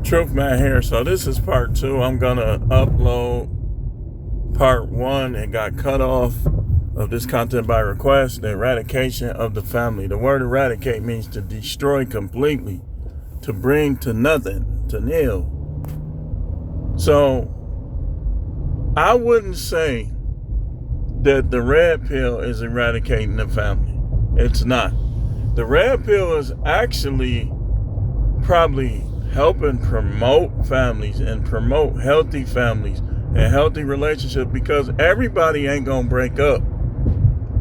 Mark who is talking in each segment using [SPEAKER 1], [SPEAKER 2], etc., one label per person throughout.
[SPEAKER 1] Truth Man here. So this is part 2. I'm gonna upload part 1. It got cut off of this content by request. The eradication of the family. The word eradicate means to destroy completely, to bring to nothing, to nil. So I wouldn't say that the red pill is eradicating the family. It's not. The red pill is actually probably helping promote families and promote healthy families and healthy relationships, because everybody ain't gonna break up.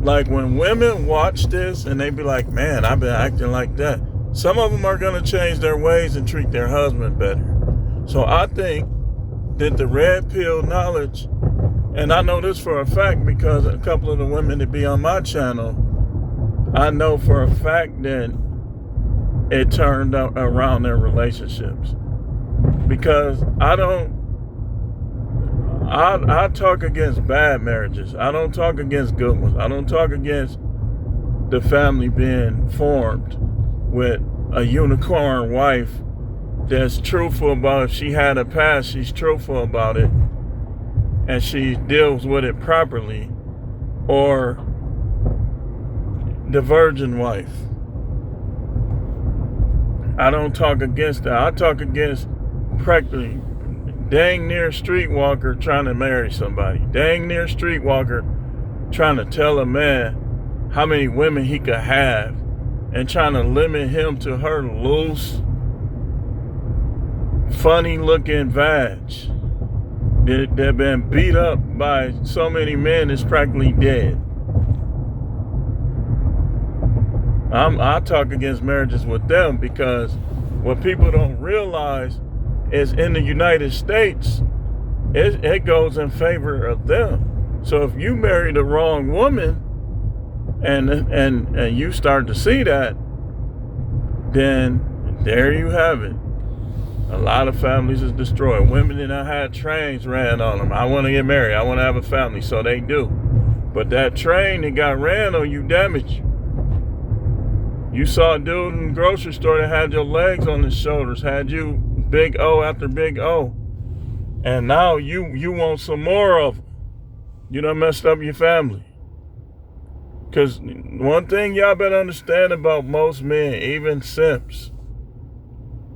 [SPEAKER 1] Like when women watch this and they be like, man, I've been acting like that. Some of them are gonna change their ways and treat their husband better. So I think that the red pill knowledge, and I know this for a fact because a couple of the women that be on my channel, I know for a fact that it turned around their relationships. Because I talk against bad marriages. I don't talk against good ones. I don't talk against the family being formed with a unicorn wife that's truthful about if she had a past, she's truthful about it and she deals with it properly, or the virgin wife. I don't talk against that. I talk against practically dang near streetwalker trying to marry somebody. Dang near streetwalker trying to tell a man how many women he could have and trying to limit him to her loose, funny looking vag that been beat up by so many men is practically dead. I talk against marriages with them because what people don't realize is in the United States, it goes in favor of them. So if you marry the wrong woman and you start to see that, then there you have it. A lot of families is destroyed. Women that had trains ran on them. I want to get married. I want to have a family. So they do. But that train that got ran on you damaged you. You saw a dude in the grocery store that had your legs on his shoulders, had you big O after big O. And now you want some more of them. You done messed up your family. Because one thing y'all better understand about most men, even simps,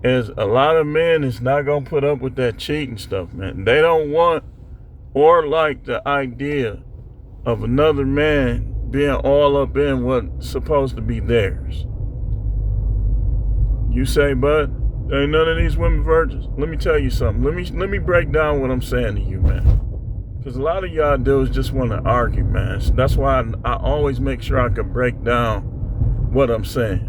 [SPEAKER 1] is a lot of men is not going to put up with that cheating stuff, man. They don't want or like the idea of another man being all up in what's supposed to be theirs. You say, bud, ain't none of these women virgins. Let me tell you something. Let me break down what I'm saying to you, man. Because a lot of y'all dudes just want to argue, man. So that's why I always make sure I can break down what I'm saying.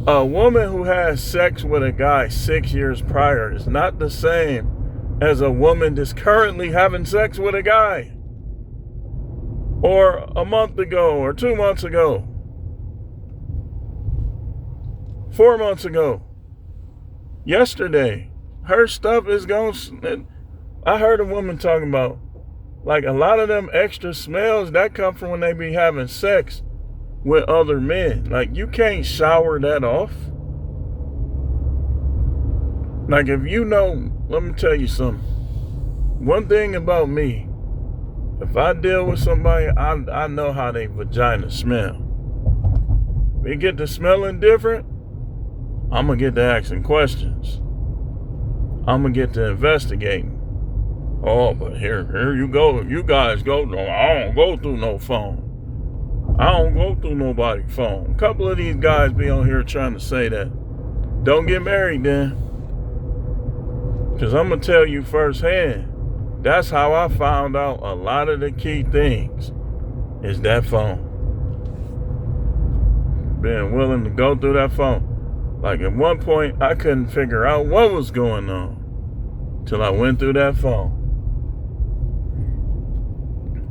[SPEAKER 1] A woman who has sex with a guy 6 years prior is not the same as a woman that's currently having sex with a guy. Or a month ago, or 2 months ago. 4 months ago. Yesterday. Her stuff is going. I heard a woman talking about, like, a lot of them extra smells that come from when they be having sex with other men. Like, you can't shower that off. Like, if you know, let me tell you something. One thing about me, if I deal with somebody, I know how they vagina smell. If they get to smelling different, I'm going to get to asking questions. I'm going to get to investigating. Oh, but here you go. You guys go. No, I don't go through no phone. I don't go through nobody's phone. A couple of these guys be on here trying to say that. Don't get married then. Because I'm going to tell you firsthand. That's how I found out a lot of the key things is that phone. Being willing to go through that phone. Like at one point, I couldn't figure out what was going on till I went through that phone.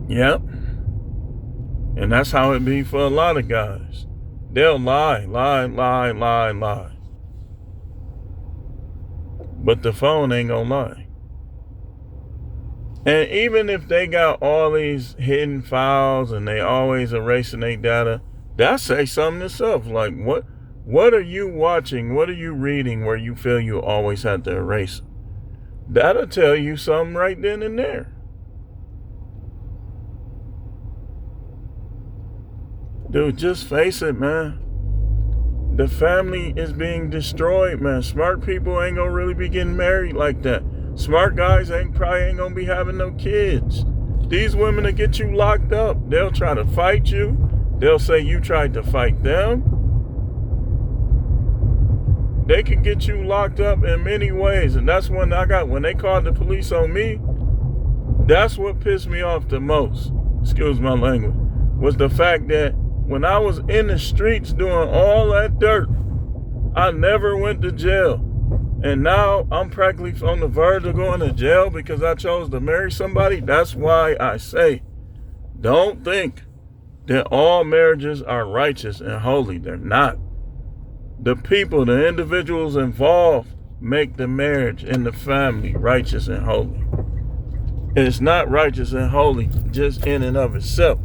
[SPEAKER 1] Yep. And that's how it be for a lot of guys. They'll lie. But the phone ain't gonna lie. And even if they got all these hidden files and they always erasing their data, that say something itself. Like, What are you watching? What are you reading where you feel you always have to erase it? That'll tell you something right then and there. Dude, just face it, man. The family is being destroyed, man. Smart people ain't gonna really be getting married like that. Smart guys probably ain't gonna be having no kids. These women will get you locked up. They'll try to fight you. They'll say you tried to fight them. They can get you locked up in many ways. And that's when they called the police on me, that's what pissed me off the most, excuse my language, was the fact that when I was in the streets doing all that dirt, I never went to jail. And now I'm practically on the verge of going to jail because I chose to marry somebody. That's why I say, don't think that all marriages are righteous and holy. They're not. The people, the individuals involved make the marriage and the family righteous and holy. It's not righteous and holy just in and of itself.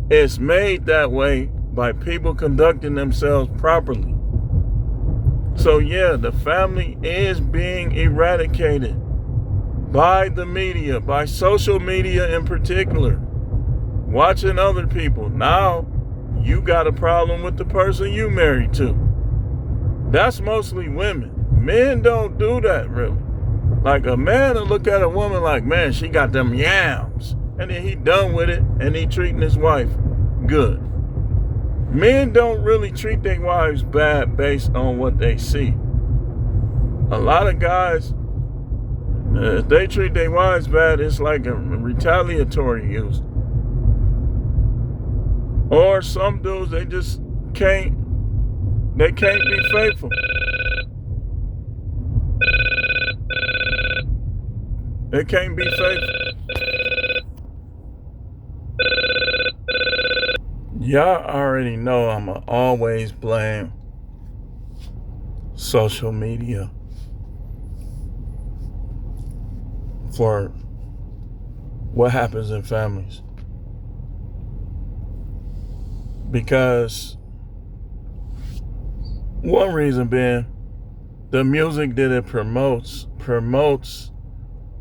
[SPEAKER 1] It's made that way by people conducting themselves properly. So yeah, the family is being eradicated by the media, by social media in particular. Watching other people. Now, you got a problem with the person you married to. That's mostly women. Men don't do that, really. Like, a man will look at a woman like, man, she got them yams. And then he done with it, and he treating his wife good. Men don't really treat their wives bad based on what they see. A lot of guys, if they treat their wives bad, it's like a retaliatory use. Or some dudes, they just can't be faithful. They can't be faithful. Y'all already know I'ma always blame social media for what happens in families. Because one reason being, the music that it promotes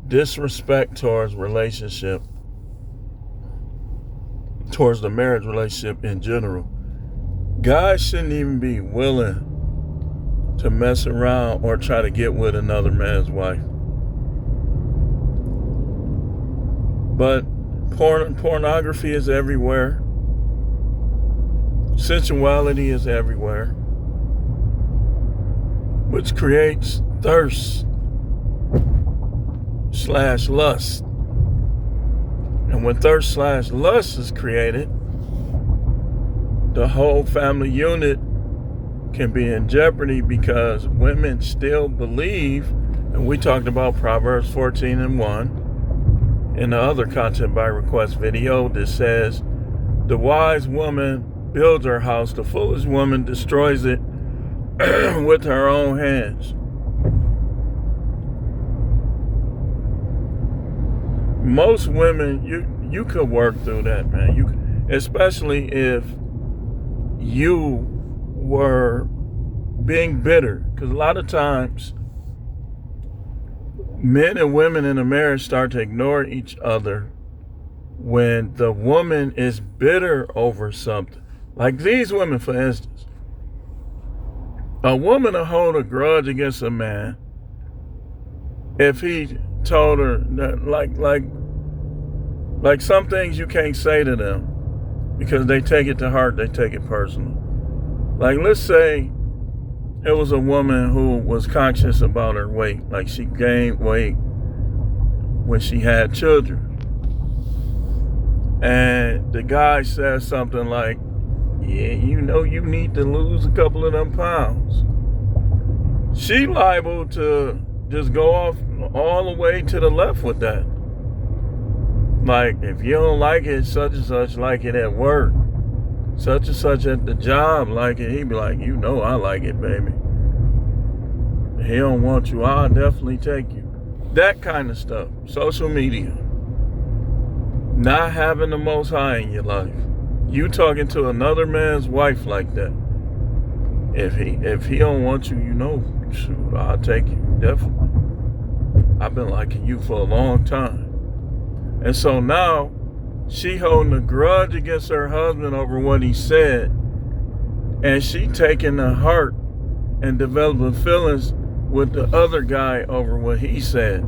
[SPEAKER 1] disrespect towards relationship, towards the marriage relationship in general. Guys shouldn't even be willing to mess around or try to get with another man's wife. But pornography is everywhere. Sensuality is everywhere, which creates thirst/lust. And when thirst/lust is created, the whole family unit can be in jeopardy because women still believe, and we talked about Proverbs 14:1 in the other content by request video that says, the wise woman builds her house, the foolish woman destroys it with her own hands. Most women, you could work through that, man. Especially if you were being bitter. Because a lot of times, men and women in a marriage start to ignore each other when the woman is bitter over something. Like these women, for instance. A woman will hold a grudge against a man if he told her that, like some things you can't say to them because they take it to heart, they take it personal. Like, let's say it was a woman who was conscious about her weight, like she gained weight when she had children. And the guy says something like, yeah, you know you need to lose a couple of them pounds. She liable to just go off all the way to the left with that. Like, if you don't like it, such and such like it at work, such and such at the job like it, he'd be like, you know I like it, baby. If he don't want you, I'll definitely take you. That kind of stuff. Social media. Not having the Most High in your life. You talking to another man's wife like that. If he don't want you, shoot, I'll take you, definitely. I've been liking you for a long time. And so now she holding a grudge against her husband over what he said, and she taking to heart and developing feelings with the other guy over what he said.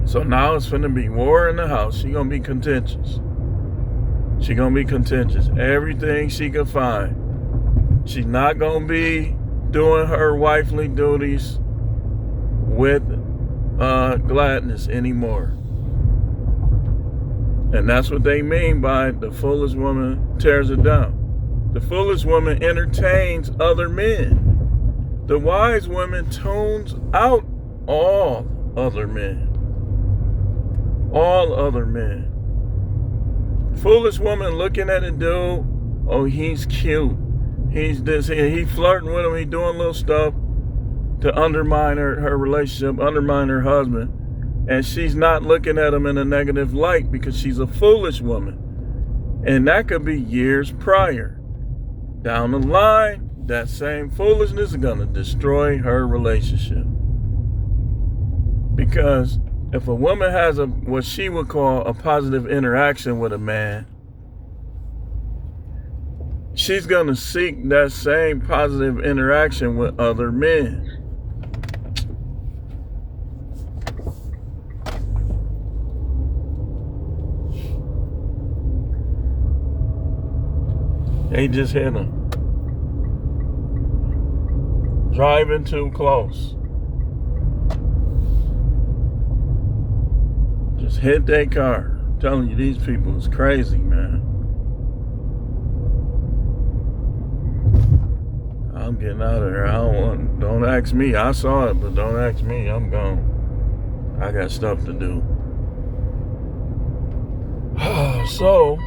[SPEAKER 1] So now it's finna be war in the house. She gonna be contentious. Everything she can find. She's not gonna be doing her wifely duties with gladness anymore. And that's what they mean by the foolish woman tears it down. The foolish woman entertains other men. The wise woman tunes out all other men. All other men. Foolish woman looking at a dude, oh, he's cute. He's this, he flirting with him, he doing little stuff to undermine her relationship, undermine her husband. And she's not looking at him in a negative light because she's a foolish woman. And that could be years prior. Down the line, that same foolishness is going to destroy her relationship. Because if a woman has what she would call a positive interaction with a man, she's going to seek that same positive interaction with other men. They just hit him. Driving too close. Just hit their car. I'm telling you, these people is crazy, man. I'm getting out of there. Don't ask me. I saw it, but don't ask me. I'm gone. I got stuff to do. So,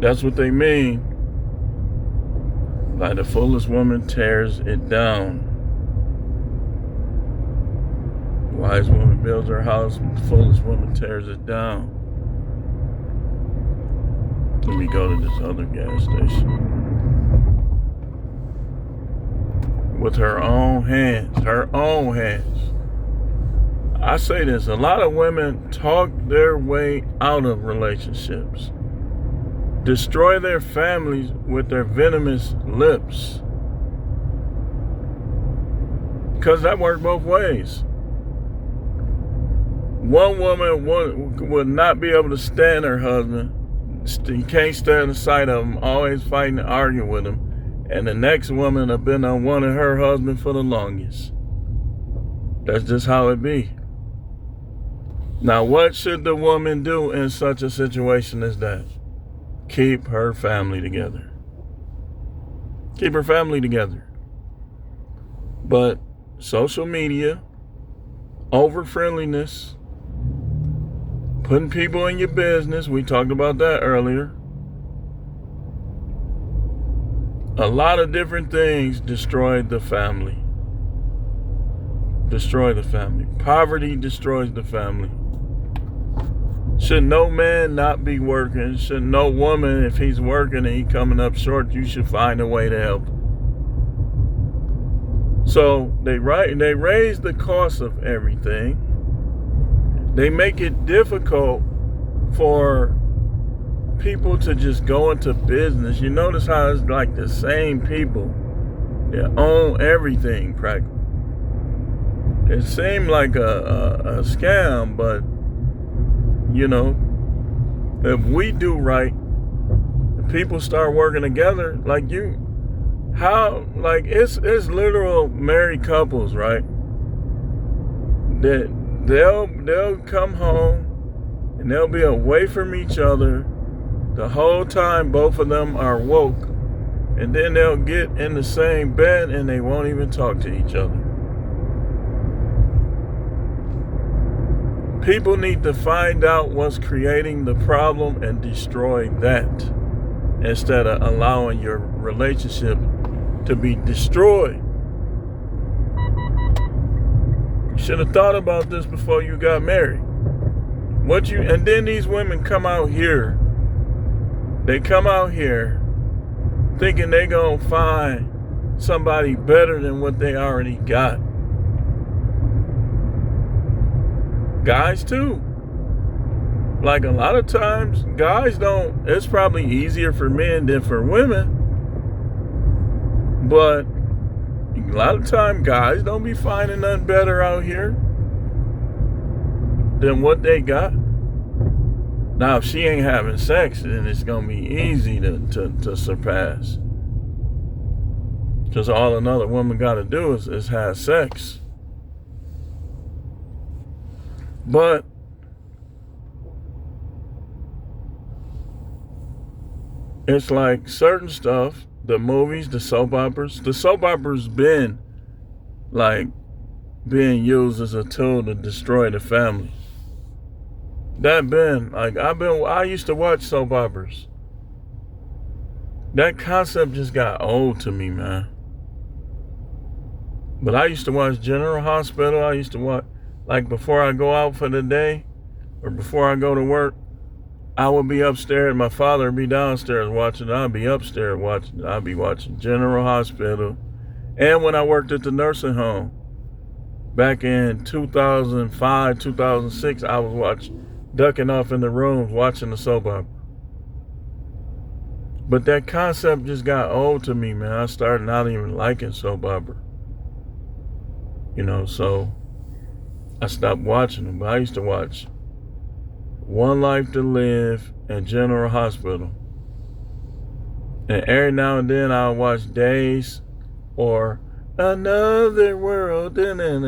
[SPEAKER 1] that's what they mean. Like the foolish woman tears it down. The wise woman builds her house, the foolish woman tears it down. Let me go to this other gas station. With her own hands. I say this, a lot of women talk their way out of relationships. Destroy their families with their venomous lips. Because that worked both ways. One woman would not be able to stand her husband. He can't stand the sight of him, always fighting and arguing with him. And the next woman have been on one of her husband for the longest. That's just how it be. Now, what should the woman do in such a situation as that? Keep her family together. Keep her family together. But social media, over-friendliness, putting people in your business, we talked about that earlier. A lot of different things destroyed the family. Destroy the family. Poverty destroys the family. Should no man not be working? Should no woman, if he's working and he coming up short, you should find a way to help him. So they raise the cost of everything. They make it difficult for people to just go into business. You notice how it's like the same people that own everything practically. It seemed like a scam, but if we do right, if people start working together, it's literal married couples, right? That they'll come home and they'll be away from each other the whole time. Both of them are woke, and then they'll get in the same bed and they won't even talk to each other. People need to find out what's creating the problem and destroy that instead of allowing your relationship to be destroyed. You should have thought about this before you got married. And then these women come out here. They come out here thinking they gonna find somebody better than what they already got. Guys too. Like a lot of times, guys don't, it's probably easier for men than for women. But a lot of time, guys don't be finding nothing better out here than what they got. Now, if she ain't having sex, then it's going to be easy to surpass. Because all another woman got to do is have sex. But it's like certain stuff, the movies, the soap operas been like being used as a tool to destroy the family. I used to watch soap operas. That concept just got old to me, man. But I used to watch General Hospital. I used to watch, like, before I go out for the day or before I go to work, I would be upstairs. My father would be downstairs watching. I'd be upstairs watching. I'd be watching General Hospital. And when I worked at the nursing home back in 2005, 2006, I was ducking off in the rooms watching the soap opera. But that concept just got old to me, man. I started not even liking soap opera. So I stopped watching them. But I used to watch One Life to Live and General Hospital. And every now and then I'll watch Days or Another World. Man,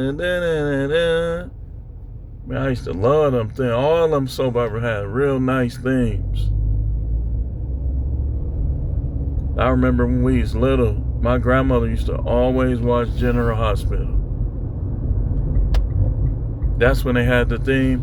[SPEAKER 1] I used to love them things. All of them soap opera had real nice themes. I remember when we was little, my grandmother used to always watch General Hospital. That's when they had the theme.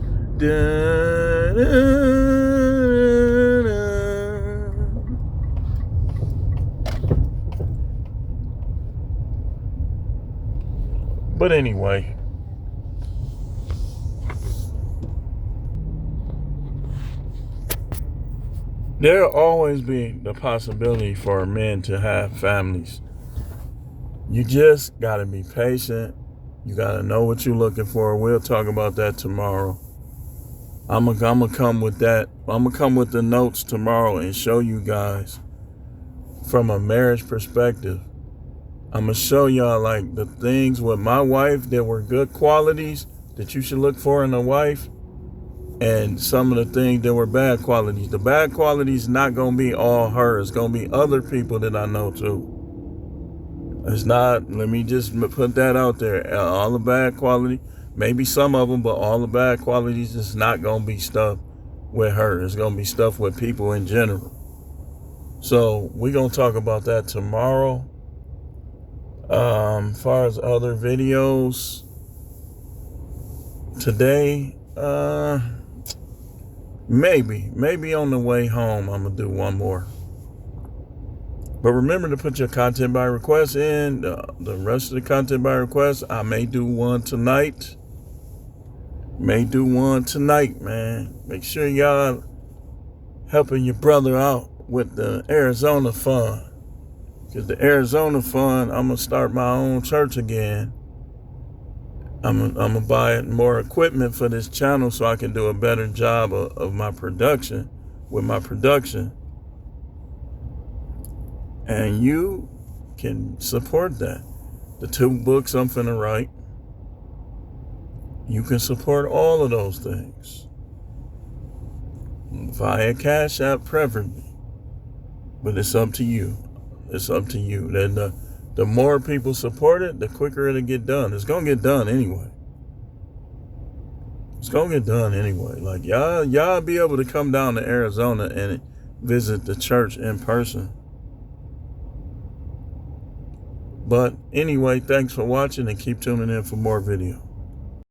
[SPEAKER 1] But anyway, there'll always be the possibility for men to have families. You just gotta be patient. You gotta know what you're looking for. We'll talk about that tomorrow. I'm gonna come with that. I'm gonna come with the notes tomorrow and show you guys from a marriage perspective. I'm gonna show y'all like the things with my wife that were good qualities that you should look for in a wife, and some of the things that were bad qualities. The bad qualities not gonna be all her. It's gonna be other people that I know too. It's not, let me just put that out there. All the bad quality, maybe some of them, but all the bad qualities is not going to be stuff with her. It's going to be stuff with people in general. So we're going to talk about that tomorrow. As far as other videos, today, maybe on the way home, I'm going to do one more. But remember to put your content by request in. The rest of the content by request, I may do one tonight. Man. Make sure y'all helping your brother out with the Arizona Fund. Because the Arizona Fund, I'm going to start my own church again. I'm going to buy more equipment for this channel so I can do a better job of my production, with my production. And you can support that. The 2 books I'm finna write, you can support all of those things. Via Cash App preferably. But it's up to you. Then the more people support it, the quicker it'll get done. It's gonna get done anyway. Like y'all be able to come down to Arizona and visit the church in person. But anyway, thanks for watching and keep tuning in for more videos.